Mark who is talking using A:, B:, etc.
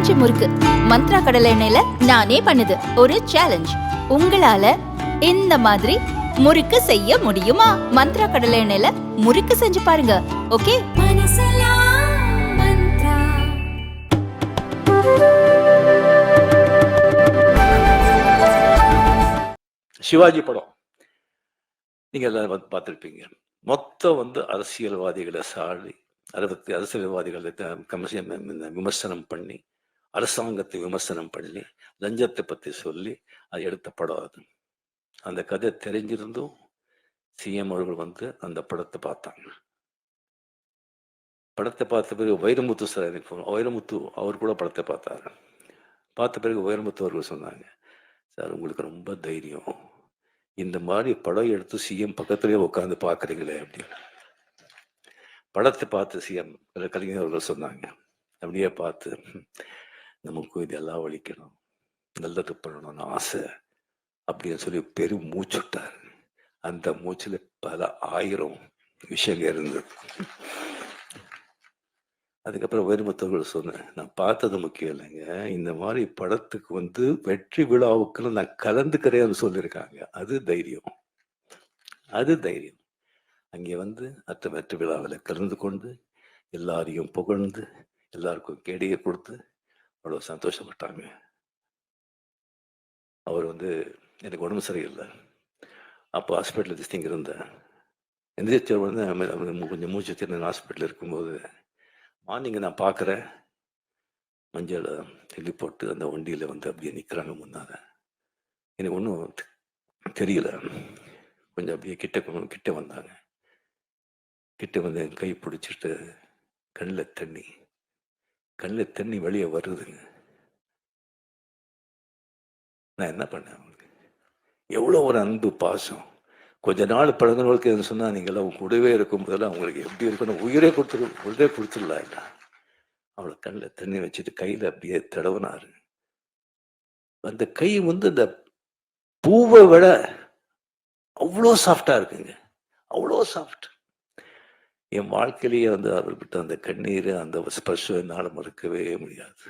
A: பஞ்சு முறுக்கு மந்த்ரா கடலை எண்ணெயில நானே பண்ணுது. ஒரு சேலஞ்ச், உங்களால இந்த மாதிரி முறுக்கு செய்ய முடியுமா? மந்த்ரா கடலை எண்ணெயில முறுக்கு செஞ்சு பாருங்க. ஓகே.
B: சிவாஜி படம் நீங்க எல்லாரும் பார்த்துருப்பீங்க. மொத்தம் அரசியல்வாதிகளை சாடி அரசியல்வாதிகளை விமர்சனம் பண்ணி, அரசாங்கத்தை விமர்சனம் பண்ணி, லஞ்சத்தை பத்தி சொல்லி அது எடுத்த படம். அது அந்த கதை தெரிஞ்சிருந்தும் சிஎம் அவர்கள் அந்த படத்தை பார்த்தாங்க. படத்தை பார்த்த பிறகு வைரமுத்து சார், வைரமுத்து அவர் கூட படத்தை பார்த்தாரு. பார்த்த பிறகு வைரமுத்து அவர்கள் சொன்னாங்க, சார் உங்களுக்கு ரொம்ப தைரியம், இந்த மாதிரி படம் எடுத்து சிஎம் பக்கத்திலே உட்காந்து பார்க்குறீங்களே அப்படின்னு. படத்தை பார்த்து சிஎம் கலைஞர் அவர்கள் சொன்னாங்க, அப்படியே பார்த்து நமக்கு இதெல்லாம் ஒழிக்கணும், நல்லது பண்ணணும்னு ஆசை அப்படின்னு சொல்லி பெரும் மூச்சுட்டார். அந்த மூச்சில் பல 1000 விஷயங்கள் இருந்தது. அதுக்கப்புறம் வைரமுத்தவர்கள் சொன்னேன், நான் பார்த்தது முக்கியம் இல்லைங்க, இந்த மாதிரி படத்துக்கு வெற்றி விழாவுக்கு நான் கலந்துக்கிறேன்னு சொல்லியிருக்காங்க. அது தைரியம், அது தைரியம். அங்கே அத்த வெற்றி விழாவில் கலந்து கொண்டு எல்லாரையும் புகழ்ந்து எல்லாருக்கும் கேடியை கொடுத்து அவ்வளோ சந்தோஷப்பட்டாங்க. அவர் எனக்கு உடம்பு சரியில்லை, அப்போ ஹாஸ்பிட்டலில் இங்கே இருந்தேன். எந்திரிச்ச கொஞ்சம் மூச்சு திறன் ஹாஸ்பிட்டலில் இருக்கும்போது மார்னிங் நான் பார்க்குறேன், மஞ்சள் தெளி போட்டு அந்த வண்டியில் அப்படியே நிற்கிறாங்க முன்னால. எனக்கு ஒன்றும் தெரியல. கொஞ்சம் அப்படியே கிட்ட வந்தாங்க. கிட்ட என் கை பிடிச்சிட்டு கண்ணில் தண்ணி வெளியே வருதுங்க. நான் என்ன பண்ணேன், அவங்களுக்கு எவ்வளோ ஒரு அன்பு பாசம். கொஞ்ச நாள் பழகினவர்களுக்கு எது சொன்னால், நீங்களாம் கூடவே இருக்கும் போதெல்லாம் அவங்களுக்கு எப்படி இருக்கணும், உயிரே கொடுத்துடலாம் இல்லை. அவளை கண்ணில் தண்ணி வச்சுட்டு கையில் அப்படியே தடவினாரு. அந்த கை அந்த பூவை விட அவ்வளோ சாஃப்டா இருக்குங்க, அவ்வளோ சாஃப்ட். என் வாழ்க்கையிலேயே அவர்கிட்ட அந்த கண்ணீர், அந்த ஸ்பர்ஷம் என்னால் மறக்கவே முடியாது.